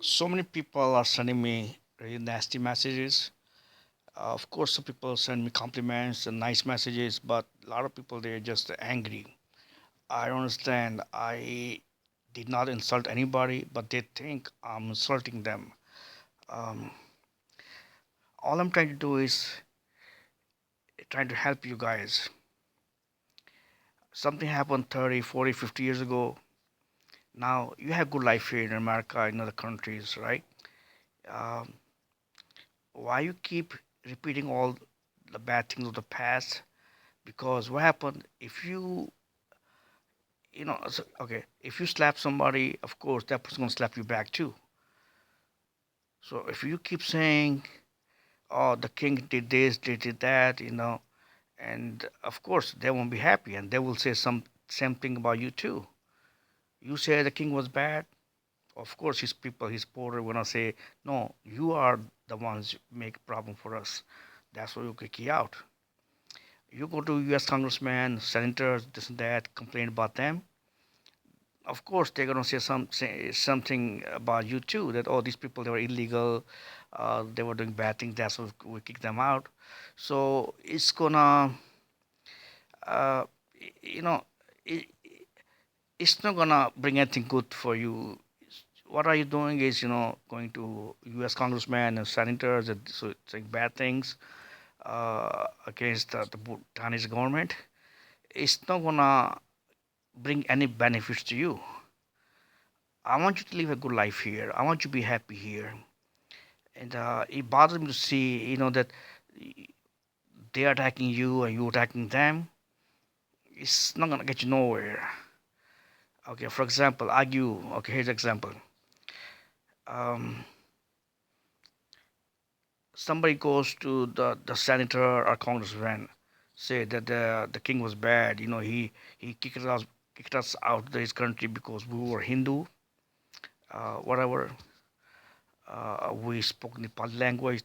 So many people are sending me really nasty messages. Of course, some people send me compliments and nice messages, but a lot of people they're just angry. I don't understand. I did not insult anybody, but they think I'm insulting them. Um, all I'm trying to do is trying to help you guys. Something happened 30, 40, 50 years ago. Now you have good life here in America, in other countries, right? Um, why you keep repeating all the bad things of the past? Because what happened if okay, if you slap somebody, of course that person's gonna slap you back too. So if you keep saying, oh, the king did this, they did that, and of course they won't be happy and they will say some same thing about you too. You say the king was bad, of course his people, his supporter gonna say, no, you are the ones make problem for us. That's why you kick you out. You go to US congressmen, senators, this and that, complain about them, of course they're gonna say something about you too. That, oh, these people, they were illegal, they were doing bad things. That's why we kick them out. So it's gonna, uh, you know, it, it's not gonna bring anything good for you. What are you doing is, going to U.S. congressmen and senators and so saying bad things against the Bhutanese government. It's not gonna bring any benefits to you. I want you to live a good life here. I want you to be happy here. And it bothers me to see, that they're attacking you and you attacking them. It's not gonna get you nowhere. Okay, for example, argue. Okay, here's an example. Um, Somebody goes to the senator or congressman, say that the king was bad. He kicked us out of his country because we were Hindu, whatever. We spoke Nepali language,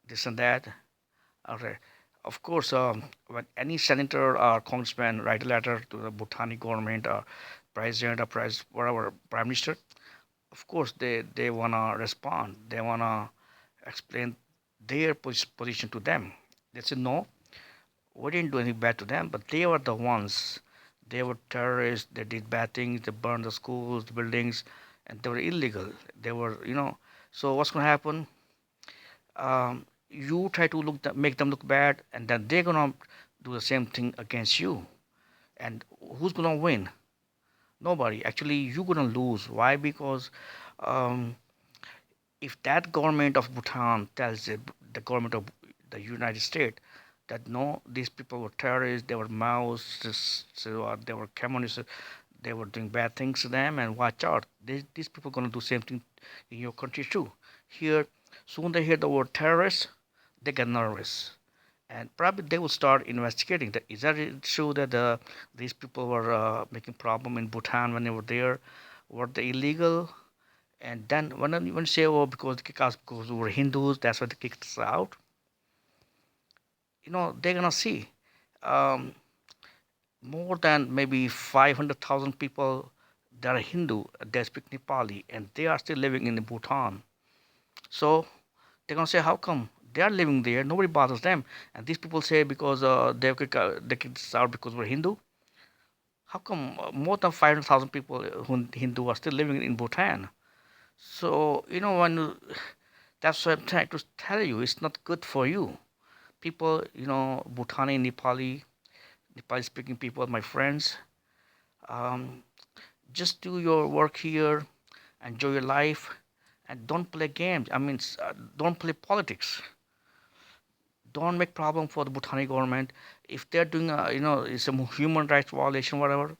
this and that. Okay. Of course, when any senator or congressman write a letter to the Bhutanese government or president or whatever prime minister, of course they wanna respond. They wanna explain their position to them. They say no, we didn't do anything bad to them, but they were the ones. They were terrorists. They did bad things. They burned the schools, the buildings, and they were illegal. They were. So what's gonna happen? You try to make them look bad, and then they're gonna do the same thing against you. And who's gonna win? Nobody. Actually, you're gonna lose. Why? Because um, if that government of Bhutan tells the government of the United States that no, these people were terrorists, they were Maoists, they were communists, they were doing bad things to them, and watch out, these people are gonna do same thing in your country too. Here, soon they hear the word terrorist, they get nervous, and probably they will start investigating. That is that true that these people were making problem in Bhutan when they were there? Were they illegal? And then when you say, oh, because they kick us because we were Hindus, that's why they kicked us out. They're gonna see um, more than maybe 500,000 people that are Hindu, they speak Nepali, and they are still living in Bhutan. So they're gonna say, how come they are living there? Nobody bothers them, and these people say because they kicked us out because we're Hindu. How come more than 500,000 people who Hindu are still living in Bhutan? So that's what I'm trying to tell you. It's not good for you. People, Bhutani, Nepali-speaking people, my friends, um, just do your work here, enjoy your life, and don't play games. I mean, don't play politics. Don't make problem for the Bhutani government. If they're doing, it's a human rights violation, whatever.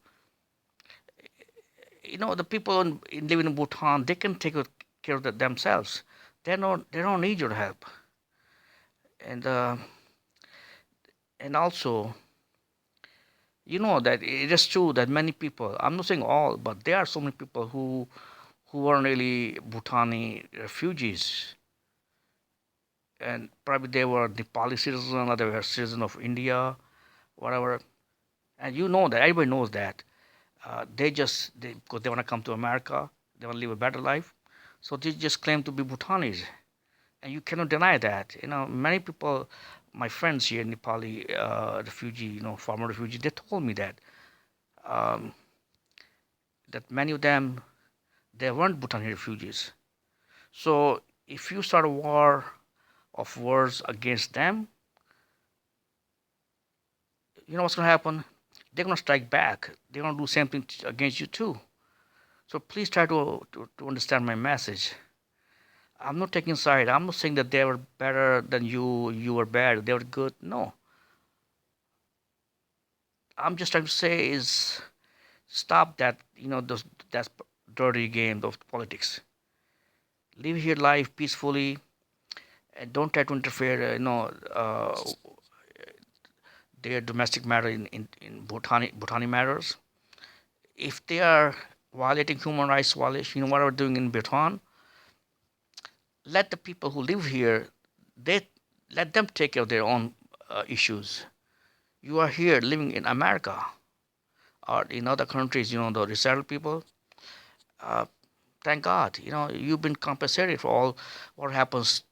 The people living in Bhutan, they can take care of themselves. They don't need your help. And also, that it is true that many people, I'm not saying all, but there are so many people who are really Bhutanese refugees, and probably they were Nepali citizens or they were citizens of India, whatever. And that everybody knows that because they want to come to America, they want to live a better life. So they just claim to be Bhutanese, and you cannot deny that. Many people, my friends here, Nepali refugee, former refugee, they told me um, that many of them, they weren't Bhutanese refugees. So if you start a war of words against them, you know what's going to happen? They're going to strike back. They're going to do something against you too. So please try to understand my message. I'm not taking side. I'm not saying that they were better than you. You were bad. They were good. No. I'm just trying to say is stop that. Those that dirty game of politics. Live your life peacefully and don't try to interfere. Their domestic matter in Bhutani matters. If they are violating human rights violation, what are doing in Bhutan, let the people who live here, they let them take care of their own issues. You are here living in America or in other countries, the resettled people. Uh, thank God, you've been compensated for all what happens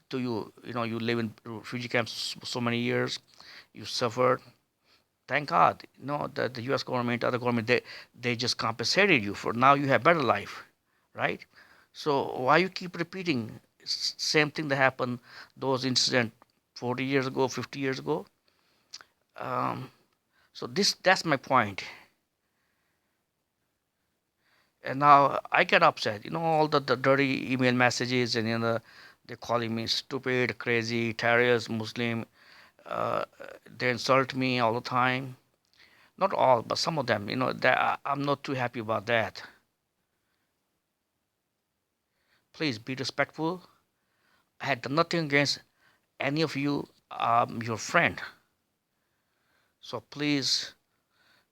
to you. You live in refugee camps so many years, you suffered. Thank God, that the U.S. government, other government, they just compensated you for now. You have better life, right? So why you keep repeating same thing that happened those incident 40 years ago, 50 years ago? Um, so that's my point. And now I get upset. All the dirty email messages and they're calling me stupid, crazy, terrorist, Muslim. Uh, they insult me all the time. Not all, but some of them. That I'm not too happy about that. Please be respectful. I had done nothing against any of you. I'm your friend. So please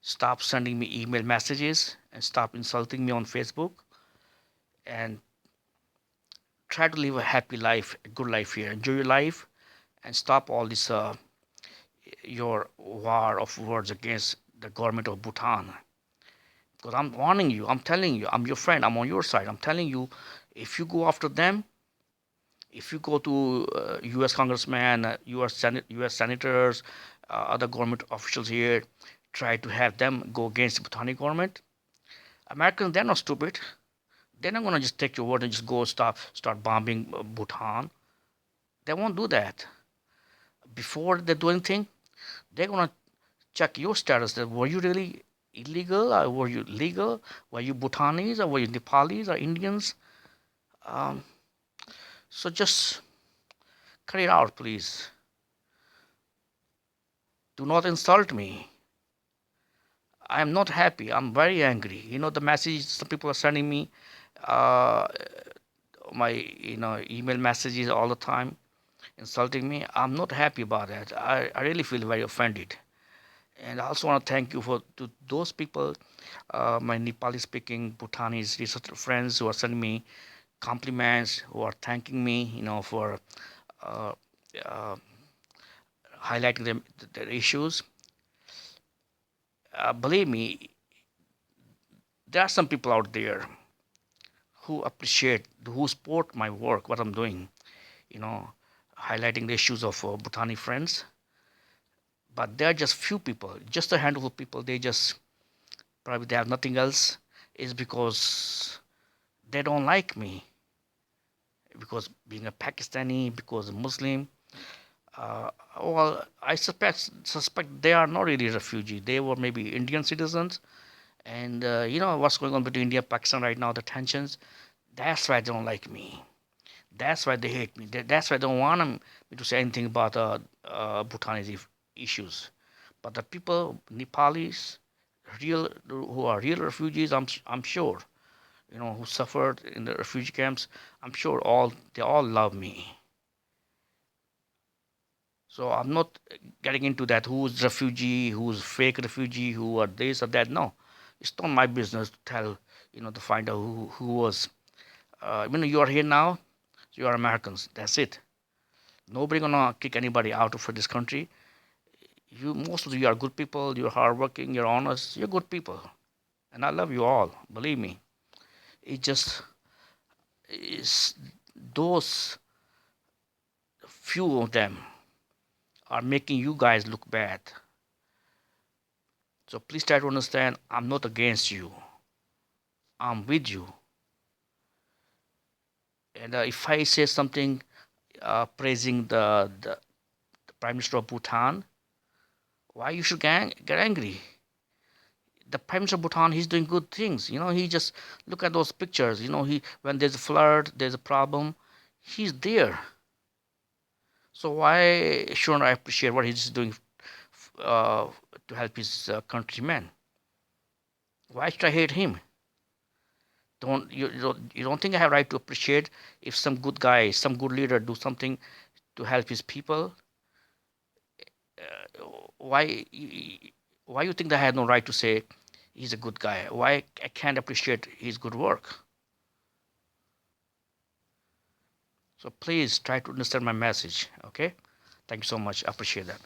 stop sending me email messages and stop insulting me on Facebook and try to live a happy life, a good life here. Enjoy your life and stop all this your war of words against the government of Bhutan. Because I'm warning you, I'm telling you, I'm your friend, I'm on your side. I'm telling you, if you go after them, if you go to U.S. congressmen, U.S. senators, other government officials here, try to have them go against the Bhutani government, Americans, they're not stupid. They're not going to just take your word and just go start bombing Bhutan. They won't do that. Before they do anything, they're going to check your status. That were you really illegal or were you legal? Were you Bhutanese or were you Nepalis or Indians? Um, so just cut it out, please. Do not insult me. I am not happy. I'm very angry. The message some people are sending me, uh, my email messages all the time, insulting me. I'm not happy about that. I really feel very offended. And I also want to thank you to those people, my Nepali-speaking Bhutanese researcher friends who are sending me compliments, who are thanking me, for uh, uh, highlighting their issues. Believe me, there are some people out there who appreciate, who support my work, what I'm doing, you know, highlighting the issues of Bhutani friends. But there are just few people, just a handful of people. They just probably they have nothing else. Is because they don't like me because being a Pakistani, because a Muslim. Uh, well, I suspect they are not really refugee. They were maybe Indian citizens, and what's going on between India and Pakistan right now, the tensions. That's why they don't like me. That's why they hate me. That's why they don't want me to say anything about Bhutanese issues. But the people, Nepalis, who are real refugees, I'm sure, who suffered in the refugee camps, I'm sure they all love me. So I'm not getting into that who's refugee, who's fake refugee, who are this or that. No, it's not my business to tell, to find out who was. You are here now, so you are Americans. That's it. Nobody gonna kick anybody out of this country. Most of you are good people. You're hardworking. You're honest. You're good people, and I love you all. Believe me. It just is those few of them are making you guys look bad. So please try to understand, I'm not against you. I'm with you. And if I say something praising the Prime Minister of Bhutan, why you should get angry? The Prime Minister of Bhutan, he's doing good things. He just look at those pictures. He when there's a flood, there's a problem, he's there. So why shouldn't I appreciate what he's doing uh, to help his countrymen? Why should I hate him? Don't think I have right to appreciate if some good guy, some good leader do something to help his people? Why you think that I have no right to say he's a good guy? Why I can't appreciate his good work? So please try to understand my message. Okay, thank you so much. I appreciate that.